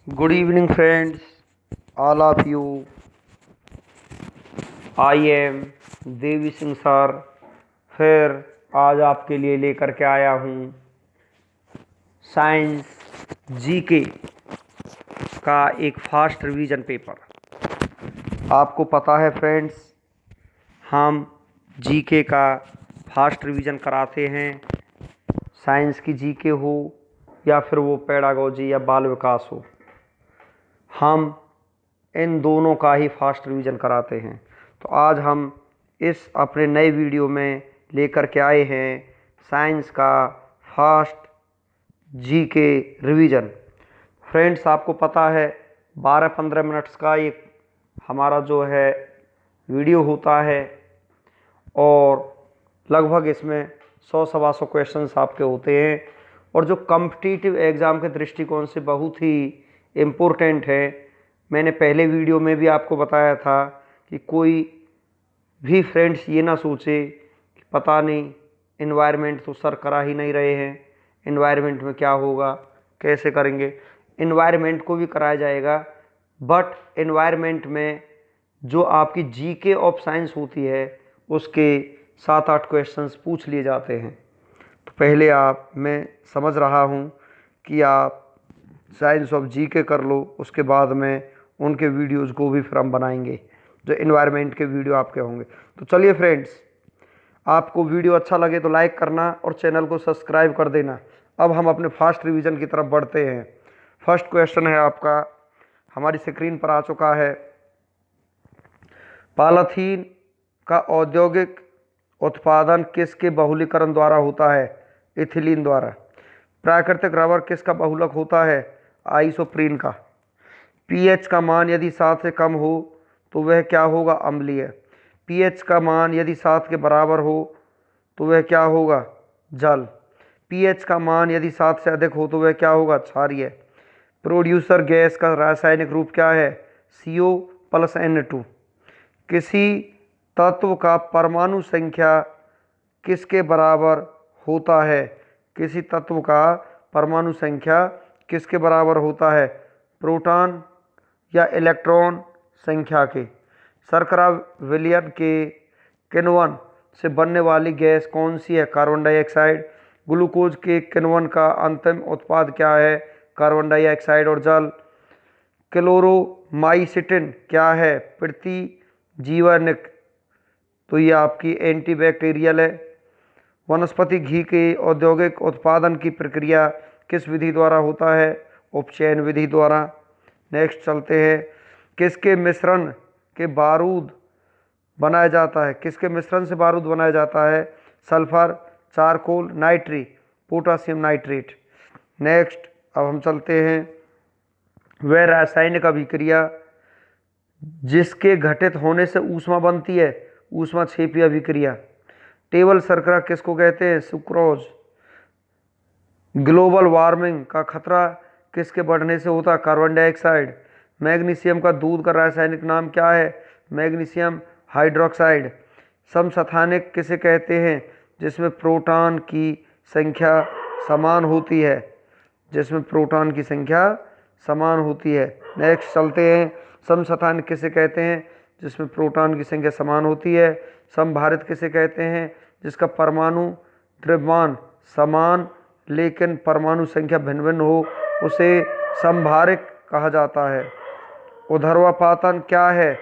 Good evening, friends. All of you. I am Devi Singh sir. फिर आज आपके लिए लेकर के आया हूँ साइंस जीके का एक फास्ट रिवीजन पेपर। आपको पता है फ्रेंड्स, हम जीके का फास्ट रिवीजन कराते हैं, साइंस की जीके हो या फिर वो पेडागोजी या बाल विकास हो, हम इन दोनों का ही फास्ट रिवीजन कराते हैं। तो आज हम इस अपने नए वीडियो में लेकर के आए हैं साइंस का फास्ट जीके रिवीजन। फ्रेंड्स, आपको पता है 12-15 मिनट्स का एक हमारा जो है वीडियो होता है और लगभग इसमें 100-125 क्वेश्चंस आपके होते हैं और जो कॉम्पिटिटिव एग्ज़ाम के दृष्टिकोण से बहुत ही इम्पोर्टेंट है। मैंने पहले वीडियो में भी आपको बताया था कि कोई भी फ्रेंड्स ये ना सोचे कि पता नहीं इन्वायरमेंट तो सर करा ही नहीं रहे हैं, इन्वायरमेंट में क्या होगा, कैसे करेंगे। इन्वायरमेंट को भी कराया जाएगा, बट इन्वायरमेंट में जो आपकी जीके ऑफ साइंस होती है उसके 7-8 क्वेश्चंस पूछ लिए जाते हैं। तो पहले मैं समझ रहा हूँ कि आप साइंस ऑफ जीके कर लो, उसके बाद में उनके वीडियोज़ को भी फिर हम बनाएंगे जो इन्वायरमेंट के वीडियो आपके होंगे। तो चलिए फ्रेंड्स, आपको वीडियो अच्छा लगे तो लाइक करना और चैनल को सब्सक्राइब कर देना। अब हम अपने फास्ट रिवीजन की तरफ बढ़ते हैं। फर्स्ट क्वेश्चन है आपका, हमारी स्क्रीन पर आ चुका है। पॉलीथीन का औद्योगिक उत्पादन किसके बहुलीकरण द्वारा होता है? इथिलीन द्वारा। प्राकृतिक रबर किसका बहुलक होता है? आइसोप्रीन का। पीएच का मान यदि 7 से कम हो तो वह क्या होगा? अम्लीय। पीएच का मान यदि 7 के बराबर हो तो वह क्या होगा? जल। पीएच का मान यदि 7 से अधिक हो तो वह क्या होगा? क्षारीय। प्रोड्यूसर गैस का रासायनिक रूप क्या है? CO+N2। किसी तत्व का परमाणु संख्या किसके बराबर होता है? किसी तत्व का परमाणु संख्या किसके बराबर होता है? प्रोटॉन या इलेक्ट्रॉन संख्या के। शर्करा विलयन के किण्वन से बनने वाली गैस कौन सी है? Carbon dioxide. ग्लूकोज के किण्वन का अंतिम उत्पाद क्या है? कार्बन डाइऑक्साइड और जल। क्लोरोमाइसिटिन क्या है? प्रतिजीवनिक, तो ये आपकी एंटीबैक्टीरियल है। वनस्पति घी के औद्योगिक उत्पादन की प्रक्रिया किस विधि द्वारा होता है? उपचयन विधि द्वारा। नेक्स्ट चलते हैं, किसके मिश्रण के बारूद बनाया जाता है? किसके मिश्रण से बारूद बनाया जाता है? सल्फर, चारकोल, नाइट्री, पोटासियम नाइट्रेट। नेक्स्ट अब हम चलते हैं, वह रासायनिक अभिक्रिया जिसके घटित होने से ऊष्मा बनती है? ऊष्माक्षेपी अभिक्रिया। टेबल शर्करा किसको कहते हैं? सुक्रोज। ग्लोबल वार्मिंग का खतरा किसके बढ़ने से होता है? Carbon dioxide. मैग्नीशियम का दूध का रासायनिक नाम क्या है? Magnesium hydroxide. समस्थानिक किसे कहते हैं? जिसमें प्रोटॉन की संख्या समान होती है, जिसमें प्रोटॉन की संख्या समान होती है। नेक्स्ट चलते हैं, समस्थानिक किसे कहते हैं? जिसमें प्रोटॉन की संख्या समान होती है। समभारित किसे कहते हैं? जिसका परमाणु द्रव्यमान समान लेकिन परमाणु संख्या भिन्न भिन्न हो, उसे समभारिक कहा जाता है। ऊर्ध्वपातन क्या है?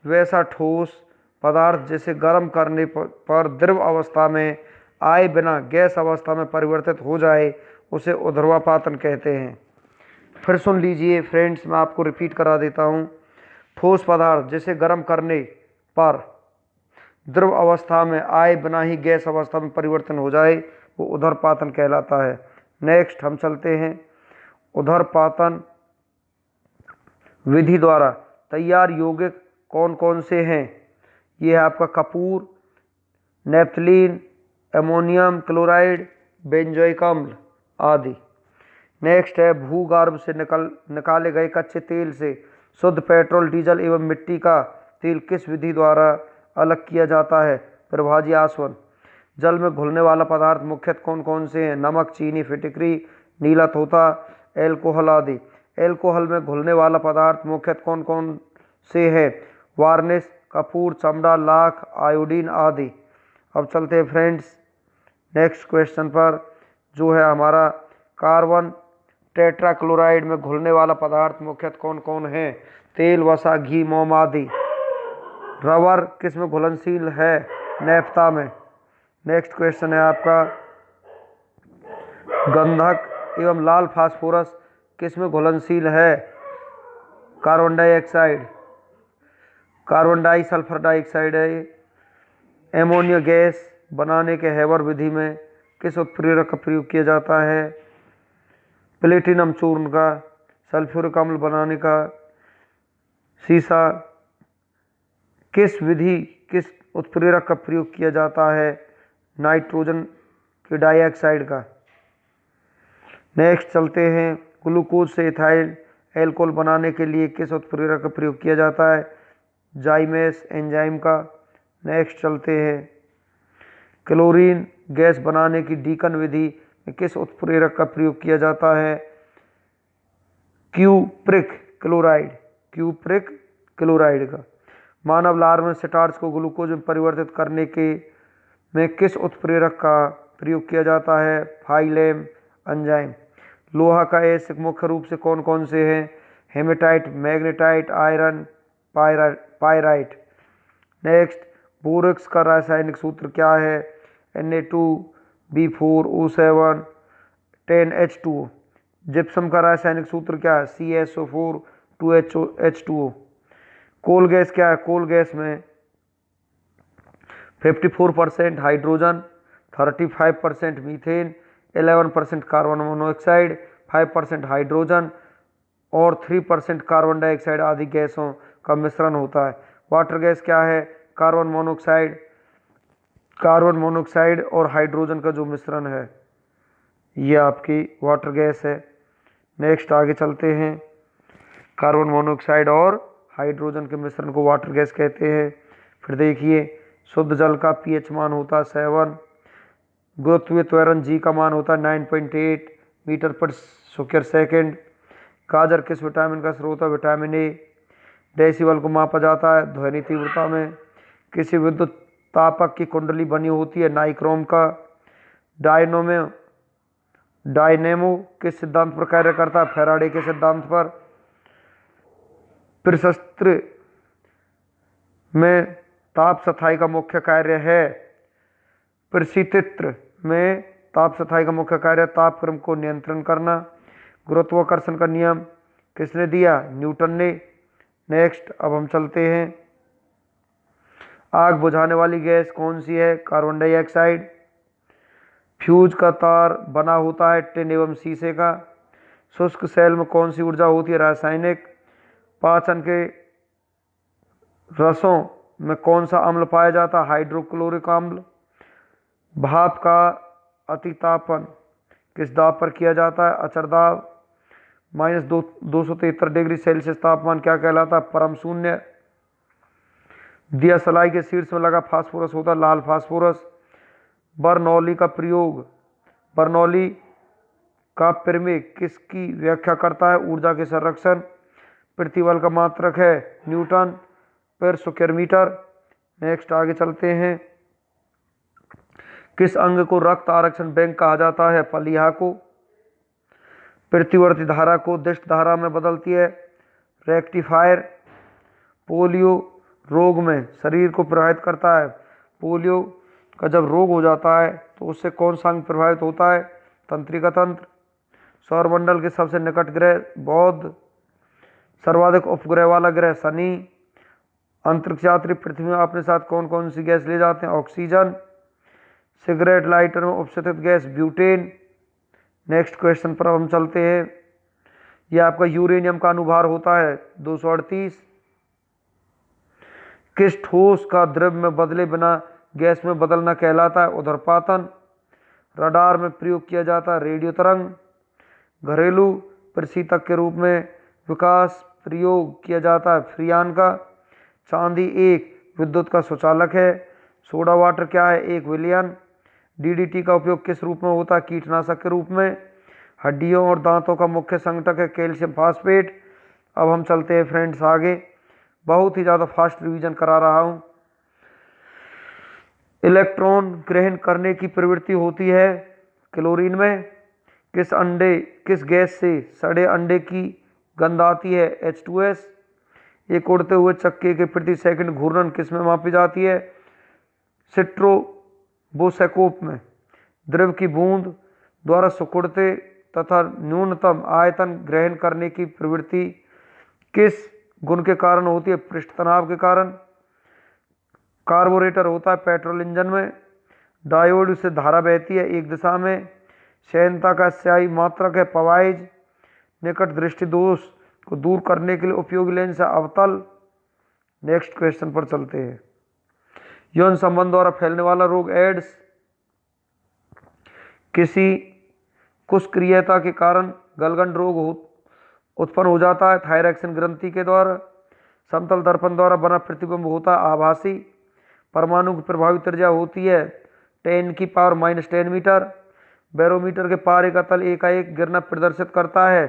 वैसा ठोस पदार्थ जिसे गर्म करने पर द्रव अवस्था में आए बिना गैस अवस्था में परिवर्तित हो जाए, उसे ऊर्ध्वपातन कहते हैं। फिर सुन लीजिए फ्रेंड्स, मैं आपको रिपीट करा देता हूँ। ठोस पदार्थ जिसे गर्म करने पर द्रव अवस्था में आए बिना ही गैस अवस्था में परिवर्तन हो जाए, वो ऊर्ध्वपातन कहलाता है। नेक्स्ट हम चलते हैं, ऊर्ध्वपातन विधि द्वारा तैयार यौगिक कौन कौन से हैं? ये है आपका Kapoor, naphthalene, ammonium chloride, benzoic अम्ल आदि। नेक्स्ट है, भूगर्भ से निकाले गए कच्चे तेल से शुद्ध पेट्रोल, डीजल एवं मिट्टी का तेल किस विधि द्वारा अलग किया जाता है? प्रभाजी आसवन। जल में घुलने वाला पदार्थ मुख्यतः कौन कौन से हैं? नमक, चीनी, फिटकरी, नीला तोता, एल्कोहल आदि। एल्कोहल में घुलने वाला पदार्थ मुख्यतः कौन कौन से है? वार्निश, कपूर, चमड़ा, लाख, आयोडीन आदि। अब चलते हैं फ्रेंड्स नेक्स्ट क्वेश्चन पर, जो है हमारा कार्बन टेट्राक्लोराइड में घुलने वाला पदार्थ मुख्यतः कौन कौन है? तेल, वसा, घी, मोम आदि। रबर किस में घुलनशील है? नैफ्था में। नेक्स्ट क्वेश्चन है आपका, गंधक एवं लाल फास्फोरस किस में घुलनशील है? Carbon dioxide, carbon di sulphur dioxide है। एमोनिया गैस बनाने के हेबर विधि में किस उत्प्रेरक का प्रयोग किया जाता है? प्लेटिनम चूर्ण का। सल्फ्यूरिक अम्ल बनाने का सीसा किस विधि, किस उत्प्रेरक का प्रयोग किया जाता है? नाइट्रोजन के डाइऑक्साइड का। नेक्स्ट चलते हैं, ग्लूकोज से इथाइल एल्कोहल बनाने के लिए किस उत्प्रेरक का प्रयोग किया जाता है? जाइमेस एंजाइम का। नेक्स्ट चलते हैं, क्लोरीन गैस बनाने की डीकन विधि में किस उत्प्रेरक का प्रयोग किया जाता है? क्यूप्रिक क्लोराइड, क्यूप्रिक क्लोराइड का। मानव लार में स्टार्च को ग्लूकोज में परिवर्तित करने के में किस उत्प्रेरक का प्रयोग किया जाता है? फाइलेम एंजाइम। लोहा का एसिड मुख्य रूप से कौन कौन से हैं? Haematite, magnetite, iron, pyrite. Next, borax का रासायनिक सूत्र क्या है? Na2B4O7 10H2O। जिप्सम का रासायनिक सूत्र क्या है? CaSO4 2H2O। कोल गैस क्या है? कोल गैस में 54% hydrogen, 35% methane, 11% carbon monoxide, 5% hydrogen और 3% कार्बन डाइऑक्साइड आदि गैसों का मिश्रण होता है। वाटर गैस क्या है? कार्बन मोनोऑक्साइड और हाइड्रोजन का जो मिश्रण है, ये आपकी वाटर गैस है। नेक्स्ट आगे चलते हैं, कार्बन मोनोऑक्साइड और हाइड्रोजन के मिश्रण को वाटर गैस कहते हैं। फिर देखिए, शुद्ध जल का पीएच मान होता है 7, गुरुत्वीय त्वरण जी का मान होता है 9.8 मीटर पर स्क्वायर सेकेंड। गाजर किस विटामिन का स्रोत है? Vitamin A. डेसिबल को मापा जाता है ध्वनि तीव्रता में। किसी विद्युत तापक की कुंडली बनी होती है नाइक्रोम का। डायनेमो किस सिद्धांत पर कार्य करता है? फैराडे के सिद्धांत पर। प्रशस्त्र में ताप सथाई का मुख्य कार्य है? प्रशितित्र में ताप सथाई का मुख्य कार्य ताप क्रम को नियंत्रण करना। गुरुत्वाकर्षण का नियम किसने दिया? न्यूटन ने। नेक्स्ट अब हम चलते हैं, आग बुझाने वाली गैस कौन सी है? Carbon dioxide. फ्यूज का तार बना होता है टिन एवं शीशे का। शुष्क सेल में कौन सी ऊर्जा होती है? रासायनिक। पाचन के रसों में कौन सा अम्ल पाया जाता है? हाइड्रोक्लोरिक अम्ल। भाप का अतितापन किस दाब पर किया जाता है? अचर दाब। -273 डिग्री सेल्सियस तापमान क्या कहलाता है? परम शून्य। दियासलाई के शीर्ष में लगा फास्फोरस होता है लाल फास्फोरस। बर्नौली का प्रयोग, बर्नौली का प्रमेय किसकी व्याख्या करता है? ऊर्जा के संरक्षण। प्रतिबल का मात्रक है न्यूटन पर स्क्वायर मीटर। नेक्स्ट आगे चलते हैं, किस अंग को रक्त आरक्षण बैंक कहा जाता है? पलीहा को। प्रतिवर्ती धारा को दिष्ट धारा में बदलती है रेक्टिफायर। पोलियो रोग में शरीर को प्रभावित करता है। पोलियो का जब रोग हो जाता है तो उससे कौन सा अंग प्रभावित होता है? तंत्रिका तंत्र। सौरमंडल के सबसे निकट ग्रह बुध। सर्वाधिक उपग्रह वाला ग्रह शनि। अंतरिक्ष यात्री पृथ्वी में अपने साथ कौन कौन सी गैस ले जाते हैं? ऑक्सीजन। सिगरेट लाइटर में उपस्थित गैस ब्यूटेन। नेक्स्ट क्वेश्चन पर हम चलते हैं, यह आपका यूरेनियम का अनुभार होता है 238। किस ठोस का द्रव्य में बदले बिना गैस में बदलना कहलाता है? उदरपातन। रडार में प्रयोग किया जाता है रेडियो तरंग। घरेलू प्रशीतक के रूप में विकास प्रयोग किया जाता है फ्रियान का। चांदी एक विद्युत का सुचालक है। सोडा वाटर क्या है? एक विलयन। डीडीटी का उपयोग किस रूप में होता है? कीटनाशक के रूप में। हड्डियों और दांतों का मुख्य संगठक है कैल्शियम फास्फेट। अब हम चलते हैं फ्रेंड्स आगे, बहुत ही ज़्यादा फास्ट रिवीजन करा रहा हूँ। इलेक्ट्रॉन ग्रहण करने की प्रवृत्ति होती है क्लोरीन में। किस गैस से सड़े अंडे की गंध आती है? H2S। एक उड़ते हुए चक्के के प्रति सेकंड घूर्णन किस में मापी जाती है? स्ट्रोबोस्कोप में। द्रव की बूंद द्वारा सिकुड़ते तथा न्यूनतम आयतन ग्रहण करने की प्रवृत्ति किस गुण के कारण होती है? पृष्ठ तनाव के कारण। कार्बोरेटर होता है पेट्रोल इंजन में। डायोड से धारा बहती है एक दिशा में। श्यानता का स्याही मात्रक है पवाइज। निकट दृष्टि दोष को दूर करने के लिए उपयोगी लेंस है अवतल। नेक्स्ट क्वेश्चन पर चलते हैं। यौन संबंध द्वारा फैलने वाला रोग एड्स किसी कुष्ठक्रियता के कारण गलगंड रोग उत्पन्न हो जाता है थायरॉक्सिन ग्रंथि के द्वारा। समतल दर्पण द्वारा बना प्रतिबिंब होता है आभासी। परमाणु की प्रभावी त्रिज्या होती है 10⁻⁻10 मीटर। बैरोमीटर के पारे का तल एकाएक गिरना प्रदर्शित करता है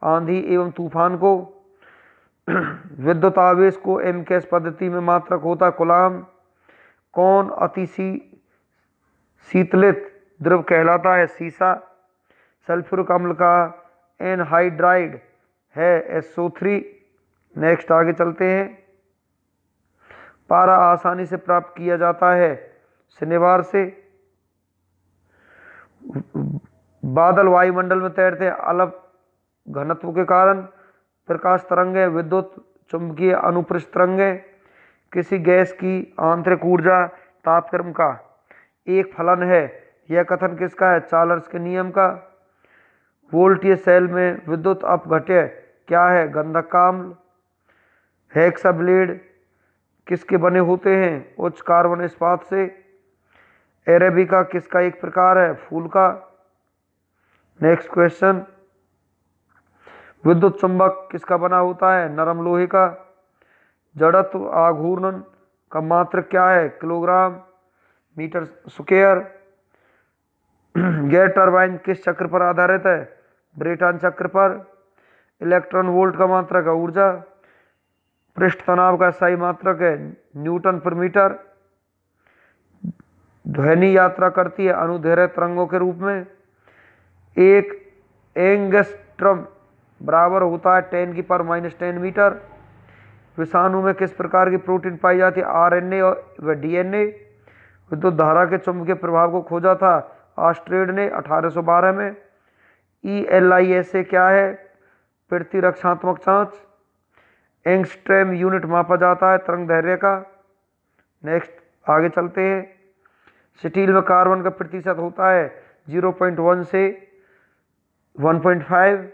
आंधी एवं तूफान को। विद्युत आवेश को एमकेएस पद्धति में मात्रक होता है कूलाम। कौन अति शीतलित द्रव कहलाता है? सीसा। सल्फ्यूरिक अम्ल का एनहाइड्राइड है SO3। नेक्स्ट आगे चलते हैं। पारा आसानी से प्राप्त किया जाता है शनिवार से। बादल वायुमंडल में तैरते हैं अलप घनत्व के कारण। प्रकाश तरंगें विद्युत चुंबकीय अनुप्रस्थ तरंगें। किसी गैस की आंतरिक ऊर्जा तापक्रम का एक फलन है, यह कथन किसका है? चार्ल्स के नियम का। वोल्टीय सेल में विद्युत अपघट्य क्या है? गंधक का अम्ल। हेक्साब्लेड किसके बने होते हैं? उच्च कार्बन इस्पात से। एरेबिका किसका एक प्रकार है? फूल का। Next question. विद्युत चुंबक किसका बना होता है? नरम लोहे का। जड़त्व आघूर्णन का मात्रक क्या है? Kilogram metre square. Gas turbine किस चक्र पर आधारित है? ब्रेटन चक्र पर। इलेक्ट्रॉन वोल्ट का मात्रक है ऊर्जा। पृष्ठ तनाव का सही मात्रक है न्यूटन पर मीटर। ध्वनि यात्रा करती है अनुदैर्घ्य तरंगों के रूप में। एक एंगस्ट्रम बराबर होता है 10⁻⁻10 मीटर। विषाणु में किस प्रकार की प्रोटीन पाई जाती है? RNA व DNA। विद्युत धारा के चुंबकीय प्रभाव को खोजा था ऑस्ट्रेड ने 1812 में। ELISA क्या है? प्रतिरक्षात्मक जांच। एंगस्ट्रैम यूनिट मापा जाता है तरंग दैर्घ्य का। नेक्स्ट आगे चलते हैं। स्टील में कार्बन का प्रतिशत होता है 0.1 से 1.5।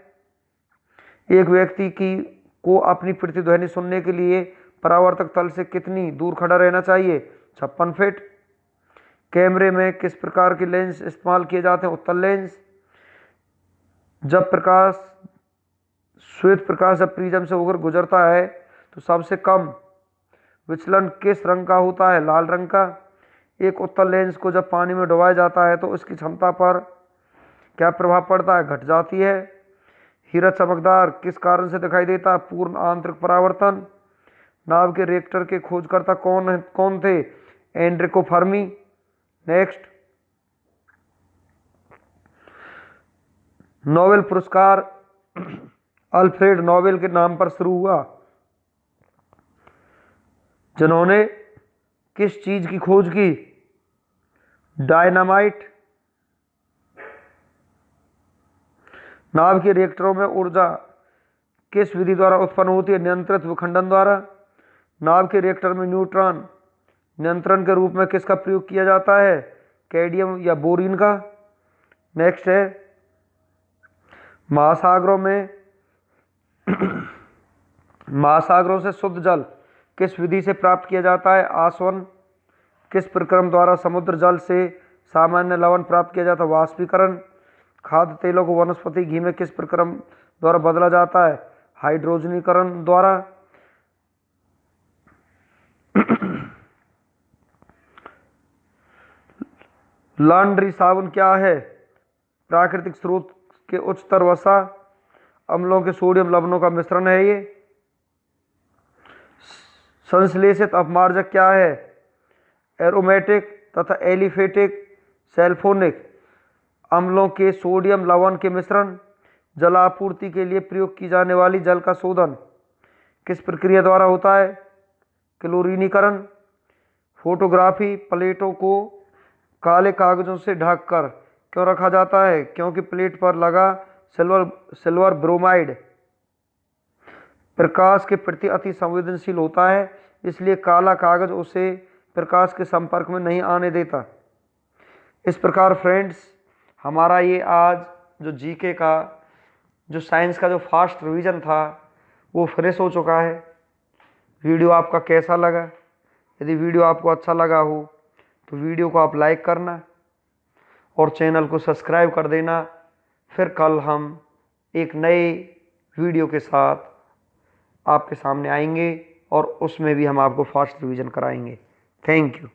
एक व्यक्ति को अपनी प्रतिध्वनि सुनने के लिए परावर्तक तल से कितनी दूर खड़ा रहना चाहिए? 56 फीट। कैमरे में किस प्रकार के लेंस इस्तेमाल किए जाते हैं? उत्तल लेंस। जब श्वेत प्रकाश जब प्रिज्म से होकर गुजरता है तो सबसे कम विचलन किस रंग का होता है? लाल रंग का। एक उत्तल लेंस को जब पानी में डुबाया जाता है तो उसकी क्षमता पर क्या प्रभाव पड़ता है? घट जाती है। हीरा चमकदार किस कारण से दिखाई देता है? पूर्ण आंतरिक परावर्तन। नाभ के रिएक्टर के खोजकर्ता कौन थे? Enrico Fermi. नेक्स्ट। नोबेल पुरस्कार अल्फ्रेड नोबेल के नाम पर शुरू हुआ जिन्होंने किस चीज की खोज की? डायनामाइट। नाभ के रिएक्टरों में ऊर्जा किस विधि द्वारा उत्पन्न होती है? नियंत्रित विखंडन द्वारा। नाभ के रिएक्टर में न्यूट्रॉन नियंत्रण के रूप में किसका प्रयोग किया जाता है? कैडमियम या बोरिन का। नेक्स्ट है महासागरों से शुद्ध जल किस विधि से प्राप्त किया जाता है? आसवन। किस प्रक्रम द्वारा समुद्र जल से सामान्य लवण प्राप्त किया जाता है? वाष्पीकरण। खाद्य तेलों को वनस्पति घी में किस प्रक्रम द्वारा बदला जाता है? हाइड्रोजनीकरण द्वारा। लॉन्ड्री साबुन क्या है? प्राकृतिक स्रोत के उच्चतर वसा अम्लों के सोडियम लवणों का मिश्रण है। ये संश्लेषित अपमार्जक क्या है? एरोमेटिक तथा एलिफेटिक सल्फोनिक अम्लों के सोडियम लवण के मिश्रण। जल आपूर्ति के लिए प्रयोग की जाने वाली जल का शोधन किस प्रक्रिया द्वारा होता है? क्लोरीनीकरण। फोटोग्राफी प्लेटों को काले कागजों से ढककर क्यों रखा जाता है? क्योंकि प्लेट पर लगा सिल्वर ब्रोमाइड प्रकाश के प्रति अति संवेदनशील होता है, इसलिए काला कागज उसे प्रकाश के संपर्क में नहीं आने देता। इस प्रकार फ्रेंड्स, हमारा ये आज जो जीके का जो साइंस का जो फास्ट रिवीजन था वो फिनिश हो चुका है। वीडियो आपका कैसा लगा? यदि वीडियो आपको अच्छा लगा हो तो वीडियो को आप लाइक करना और चैनल को सब्सक्राइब कर देना। फिर कल हम एक नए वीडियो के साथ आपके सामने आएंगे और उसमें भी हम आपको फास्ट रिवीजन कराएंगे। Thank you.